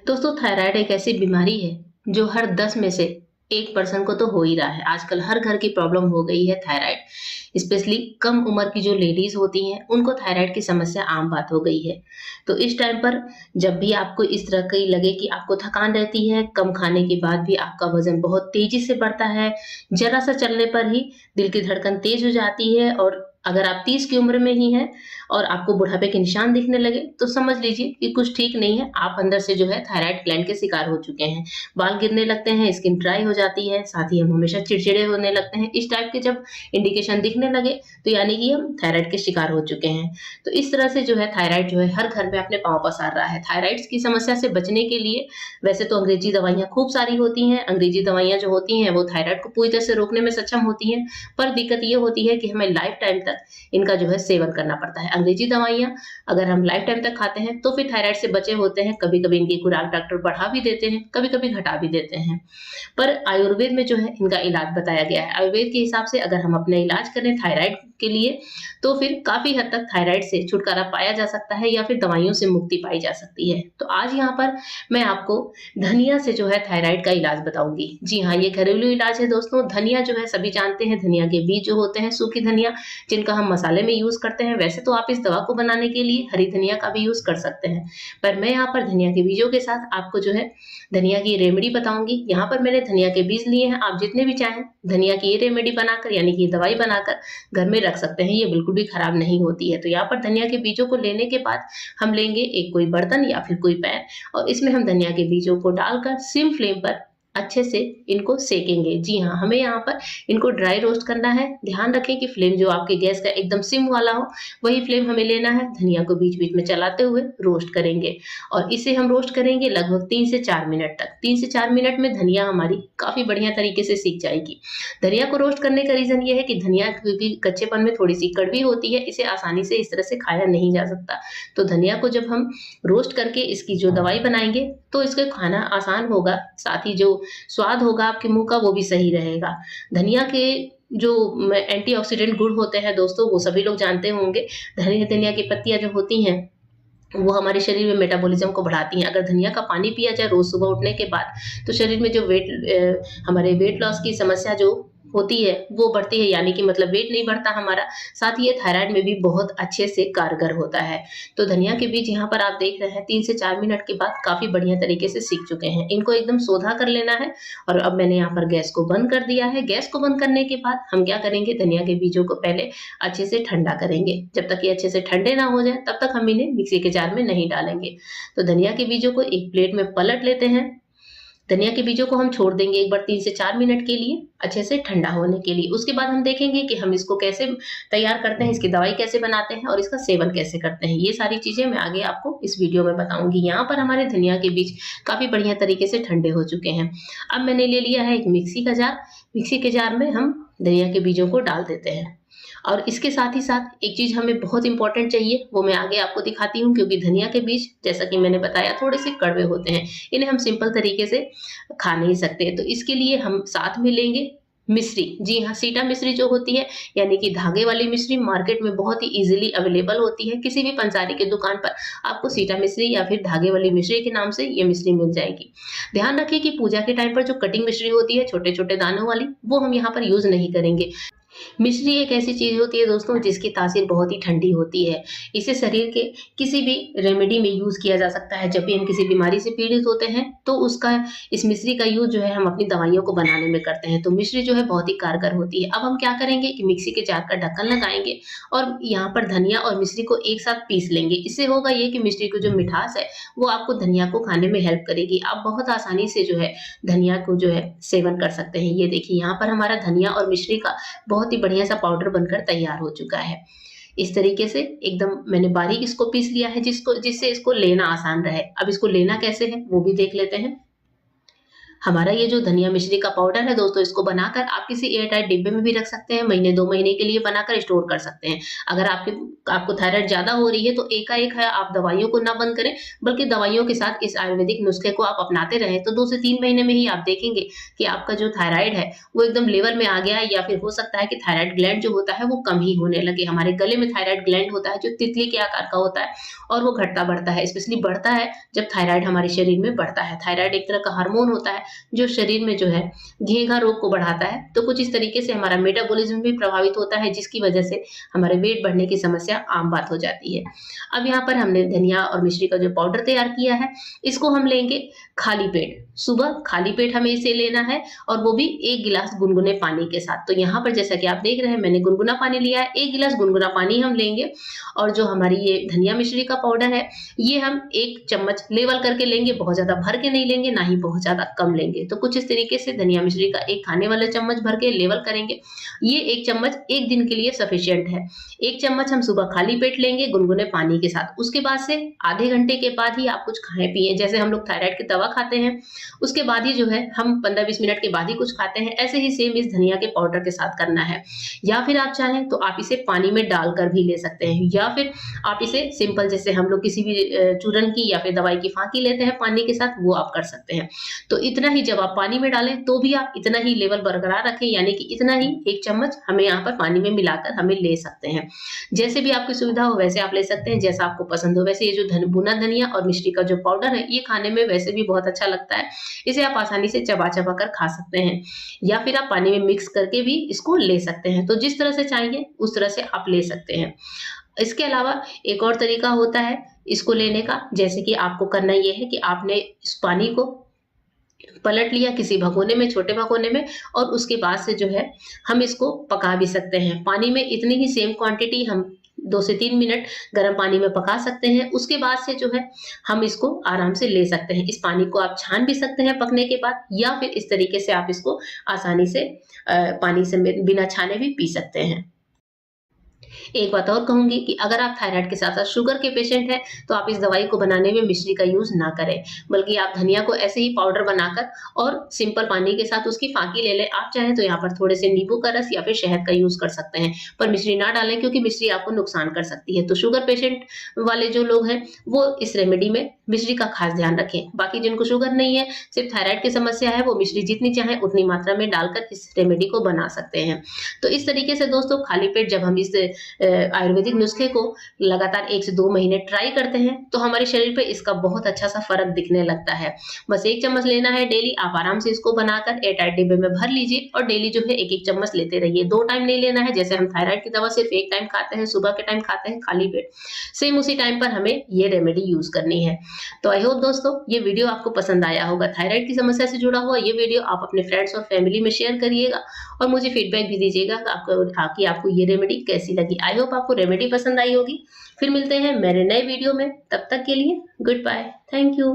दोस्तों थायराइड एक ऐसी बीमारी है जो हर 10 में से 1 पर्सन को तो हो ही रहा है। आजकल हर घर की प्रॉब्लम हो गई है थायराइड। स्पेशली कम उम्र की जो लेडीज होती हैं उनको थायराइड की समस्या आम बात हो गई है। तो इस टाइम पर जब भी आपको इस तरह की लगे कि आपको थकान रहती है, कम खाने के बाद भी आपका वजन बहुत तेजी से बढ़ता है, जरा सा चलने पर ही दिल की धड़कन तेज हो जाती है और अगर आप 30 की उम्र में ही हैं और आपको बुढ़ापे के निशान दिखने लगे तो समझ लीजिए कि कुछ ठीक नहीं है। आप अंदर से जो है थायराइड ग्लैंड के शिकार हो चुके हैं। बाल गिरने लगते हैं, स्किन ड्राई हो जाती है, साथ ही हम हमेशा चिड़चिड़े होने लगते हैं। इस टाइप के जब इंडिकेशन दिखने लगे तो यानी कि हम थायराइड के शिकार हो चुके हैं। तो इस तरह से जो है थायराइड जो है हर घर में अपने पाँव पसार रहा है। थायराइड की समस्या से बचने के लिए वैसे तो अंग्रेजी दवाइयाँ खूब सारी होती हैं। अंग्रेजी दवाइयाँ जो होती हैं वो थायराइड को पूरी तरह से रोकने में सक्षम होती हैं, पर दिक्कत ये होती है कि हमें लाइफ टाइम तक इनका जो है सेवन करना पड़ता है। अंग्रेजी दवाइयाँ अगर हम लाइफ टाइम तक खाते हैं तो फिर थायराइड से बचे होते हैं। कभी-कभी इनकी खुराक डॉक्टर बढ़ा भी देते हैं, कभी-कभी घटा भी देते हैं। पर आयुर्वेद में जो है इनका इलाज बताया गया है। आयुर्वेद के हिसाब से अगर हम अपना इलाज करें थायराइड के लिए तो फिर काफ़ी हद तक थायराइड से छुटकारा पाया जा सकता है या फिर दवाइयों से मुक्ति पाई जा सकती है। तो आज यहाँ पर मैं आपको धनिया से जो है थायराइड का इलाज बताऊँगी। जी हाँ, ये घरेलू इलाज है दोस्तों। धनिया जो है सभी जानते हैं, धनिया के बीज जो होते हैं, सूखी धनिया जिनका हम मसाले में यूज़ करते हैं। वैसे तो आप इस दवा को बनाने के लिए हरी धनिया का भी यूज़ कर सकते हैं, पर मैं यहाँ पर धनिया के बीजों के साथ आपको जो है धनिया की रेमेडी बताऊँगी। यहाँ पर मैंने धनिया के बीज लिए हैं, आप जितने भी चाहें धनिया की ये रेमेडी बनाकर यानी कि दवाई बनाकर घर में रख सकते हैं, ये बिल्कुल भी खराब नहीं होती है। तो यहाँ पर धनिया के बीजों को लेने के बाद हम लेंगे एक कोई बर्तन या फिर कोई पैन और इसमें हम धनिया के बीजों को डालकर सिम फ्लेम पर अच्छे से इनको सेकेंगे। जी हाँ, हमें यहाँ पर इनको ड्राई रोस्ट करना है। ध्यान रखें कि फ्लेम जो आपके गैस का एकदम सिम वाला हो, वही फ्लेम हमें लेना है। धनिया को बीच-बीच में चलाते हुए रोस्ट करेंगे और इसे हम रोस्ट करेंगे लगभग 3 से 4 मिनट तक। 3 से 4 मिनट में धनिया हमारी काफ़ी बढ़िया तरीके से सीख जाएगी। धनिया को रोस्ट करने का रीज़न ये है कि धनिया क्योंकि कच्चेपन में थोड़ी-सी कड़वी होती है, इसे आसानी से इस तरह से खाया नहीं जा सकता। तो धनिया को जब हम रोस्ट करके इसकी जो दवाई बनाएँगे, तो इसका खाना आसान होगा, साथ ही जो स्वाद होगा आपके मुँह का वो भी सही रहेगा। धनिया के जो एंटीऑक्सीडेंट गुण होते हैं दोस्तों वो सभी लोग जानते होंगे। धनिया की पत्तियाँ जो होती हैं वो हमारे शरीर में मेटाबॉलिज्म को बढ़ाती हैं। अगर धनिया का पानी पिया जाए रोज़ सुबह उठने के बाद तो शरीर में जो हमारे वेट लॉस की समस्या जो होती है वो बढ़ती है, यानी कि मतलब वेट नहीं बढ़ता हमारा। साथ ही ये थायराइड में भी बहुत अच्छे से कारगर होता है। तो धनिया के बीज यहाँ पर आप देख रहे हैं 3 से 4 मिनट के बाद काफ़ी बढ़िया तरीके से सीख चुके हैं। इनको एकदम सोधा कर लेना है और अब मैंने यहाँ पर गैस को बंद कर दिया है। गैस को बंद करने के बाद हम क्या करेंगे, धनिया के बीजों को पहले अच्छे से ठंडा करेंगे। जब तक ये अच्छे से ठंडे ना हो जाए तब तक हम इन्हें मिक्सी के जार में नहीं डालेंगे। तो धनिया के बीजों को एक प्लेट में पलट लेते हैं। धनिया के बीजों को हम छोड़ देंगे एक बार 3 से 4 मिनट के लिए अच्छे से ठंडा होने के लिए। उसके बाद हम देखेंगे कि हम इसको कैसे तैयार करते हैं, इसकी दवाई कैसे बनाते हैं और इसका सेवन कैसे करते हैं। ये सारी चीज़ें मैं आगे आपको इस वीडियो में बताऊँगी। यहाँ पर हमारे धनिया के बीज काफ़ी बढ़िया तरीके से ठंडे हो चुके हैं। अब मैंने ले लिया है एक मिक्सी का जार। मिक्सी के जार में हम धनिया के बीजों को डाल देते हैं और इसके साथ ही साथ एक चीज़ हमें बहुत इम्पोर्टेंट चाहिए, वो मैं आगे आपको दिखाती हूँ, क्योंकि धनिया के बीज जैसा कि मैंने बताया थोड़े से कड़वे होते हैं। इन्हें हम सिंपल तरीके से खा नहीं सकते। तो इसके लिए हम साथ में लेंगे मिश्री। जी हाँ, सीटा मिश्री जो होती है यानी कि धागे वाली मिश्री मार्केट में बहुत ही ईज़िली अवेलेबल होती है। किसी भी पंसारी की दुकान पर आपको सीटा मिश्री या फिर धागे वाली मिश्री के नाम से ये मिश्री मिल जाएगी। ध्यान रखिए कि पूजा के टाइम पर जो कटिंग मिश्री होती है छोटे-छोटे दानों वाली, वो हम यहाँ पर यूज़ नहीं करेंगे। मिश्री एक ऐसी चीज़ होती है दोस्तों जिसकी तासीर बहुत ही ठंडी होती है। इसे शरीर के किसी भी रेमेडी में यूज़ किया जा सकता है। जब भी हम किसी बीमारी से पीड़ित होते हैं तो उसका इस मिश्री का यूज़ जो है हम अपनी दवाइयों को बनाने में करते हैं। तो मिश्री जो है बहुत ही कारगर होती है। अब हम क्या करेंगे कि मिक्सी के जार का ढक्कन लगाएँगे और यहाँ पर धनिया और मिश्री को एक साथ पीस लेंगे। इससे होगा ये कि मिश्री की जो मिठास है वो आपको धनिया को खाने में हेल्प करेगी। आप बहुत आसानी से जो है धनिया को जो है सेवन कर सकते हैं। ये देखिए यहाँ पर हमारा धनिया और मिश्री का बहुत ही बढ़िया सा पाउडर बनकर तैयार हो चुका है। इस तरीके से एकदम मैंने बारीक इसको पीस लिया है जिससे इसको लेना आसान रहे। अब इसको लेना कैसे है वो भी देख लेते हैं। हमारा ये जो धनिया मिश्री का पाउडर है दोस्तों, इसको बनाकर आप किसी एयरटाइट डिब्बे में भी रख सकते हैं, महीने 2 महीने के लिए बनाकर स्टोर कर सकते हैं। अगर आपको थायराइड ज़्यादा हो रही है तो एकाएक है आप दवाइयों को ना बंद करें, बल्कि दवाइयों के साथ इस आयुर्वेदिक नुस्खे को आप अपनाते रहें, तो 2 से 3 महीने में ही आप देखेंगे कि आपका जो थायराइड है वो एकदम लेवल में आ गया है, या फिर हो सकता है कि थायराइड ग्लैंड जो होता है वो कम ही होने लगे। हमारे गले में थायराइड ग्लैंड होता है जो तितली के आकार का होता है, और वो घटता बढ़ता है, स्पेशली बढ़ता है जब थायराइड हमारे शरीर में बढ़ता है। थायराइड एक तरह का हार्मोन होता है जो शरीर में जो है घेंघा रोग को बढ़ाता है। तो कुछ इस तरीके से हमारा मेटाबॉलिज्म भी प्रभावित होता है, जिसकी वजह से हमारे वेट बढ़ने की समस्या आम बात हो जाती है। अब यहाँ पर हमने धनिया और मिश्री का जो पाउडर तैयार किया है, इसको हम लेंगे खाली पेट। सुबह खाली पेट हमें इसे लेना है, और वो भी 1 गिलास गुनगुने पानी के साथ। तो यहाँ पर जैसा कि आप देख रहे हैं, मैंने गुनगुना पानी लिया है, 1 गिलास गुनगुना पानी हम लेंगे। और जो हमारी ये धनिया मिश्री का पाउडर है, ये हम 1 चम्मच लेवल करके लेंगे, बहुत ज़्यादा भर के नहीं लेंगे, ना ही बहुत ज़्यादा कम लेंगे। तो कुछ इस तरीके से धनिया मिश्री का 1 खाने वाला चम्मच भर के लेवल करेंगे। ये 1 चम्मच 1 दिन के लिए सफिशिएंट है। 1 चम्मच हम सुबह खाली पेट लेंगे गुनगुने पानी के साथ। उसके बाद से आधे घंटे के बाद ही आप कुछ खाएँ-पिएँ। जैसे हम लोग थायराइड की दवा खाते हैं, उसके बाद ही जो है हम 15-20 मिनट के बाद ही कुछ खाते हैं, ऐसे ही सेम इस धनिया के पाउडर के साथ करना है। या फिर आप चाहें तो आप इसे पानी में डालकर भी ले सकते हैं, या फिर आप इसे सिंपल जैसे हम लोग किसी भी चूरन की या फिर दवाई की फांकी लेते हैं पानी के साथ, वो आप कर सकते हैं। तो इतना ही जब आप पानी में डालें तो भी आप इतना ही लेवल बरकरार रखें, यानी कि इतना ही 1 चम्मच हमें यहाँ पर पानी में मिलाकर हमें ले सकते हैं। जैसे भी आपकी सुविधा हो वैसे आप ले सकते हैं, जैसा आपको पसंद हो। वैसे ये जो भुना धनिया और मिश्री का जो पाउडर है, ये खाने में वैसे भी बहुत अच्छा लगता है। इसे आप आसानी से चबा-चबा कर खा सकते हैं, या फिर आप पानी में मिक्स करके भी इसको ले सकते हैं। तो जिस तरह से चाहिए उस तरह से आप ले सकते हैं। इसके अलावा एक और तरीका होता है इसको लेने का, जैसे कि आपको करना ये है कि आपने इस पानी को पलट लिया किसी भगोने में, छोटे भगोने में, और उसके बाद से जो है हम इसको पका भी सकते हैं। पानी में इतनी ही सेम क्वांटिटी हम 2 से 3 मिनट गर्म पानी में पका सकते हैं। उसके बाद से जो है हम इसको आराम से ले सकते हैं। इस पानी को आप छान भी सकते हैं पकने के बाद, या फिर इस तरीके से आप इसको आसानी से पानी से बिना छाने भी पी सकते हैं। एक बात और कहूँगी कि अगर आप थायराइड के साथ-साथ शुगर के पेशेंट हैं, तो आप इस दवाई को बनाने में मिश्री का यूज़ ना करें, बल्कि आप धनिया को ऐसे ही पाउडर बनाकर और सिंपल पानी के साथ उसकी फाँकी ले लें। आप चाहें तो यहाँ पर थोड़े से नींबू का रस या फिर शहद का यूज़ कर सकते हैं, पर मिश्री ना डालें, क्योंकि मिश्री आपको नुकसान कर सकती है। तो शुगर पेशेंट वाले जो लोग हैं, वो इस रेमेडी में मिश्री का खास ध्यान रखें। बाकी जिनको शुगर नहीं है, सिर्फ थायराइड की समस्या है, वो मिश्री जितनी चाहें उतनी मात्रा में डालकर इस रेमेडी को बना सकते हैं। तो इस तरीके से दोस्तों खाली पेट जब हम इस आयुर्वेदिक नुस्खे को लगातार 1 से 2 महीने ट्राई करते हैं, तो हमारे शरीर पे इसका बहुत अच्छा-सा फ़र्क दिखने लगता है। बस 1 चम्मच लेना है डेली, आप आराम से इसको बनाकर एयरटाइट डिब्बे में भर लीजिए, और डेली जो है 1-1 चम्मच लेते रहिए। 2 टाइम नहीं लेना है, जैसे हम थायराइड की दवा सिर्फ 1 टाइम खाते हैं, सुबह के टाइम खाते हैं खाली पेट, सेम उसी टाइम पर हमें ये रेमेडी यूज़ करनी है। तो आई होप दोस्तों ये वीडियो आपको पसंद आया होगा। थायराइड की समस्या से जुड़ा हुआ ये वीडियो आप अपने फ्रेंड्स और फैमिली में शेयर करिएगा, और मुझे फीडबैक भी दीजिएगा कि आपको ये रेमेडी कैसी लगी। आई होप आपको रेमेडी पसंद आई होगी। फिर मिलते हैं मेरे नए वीडियो में, तब तक के लिए गुड बाय, थैंक यू।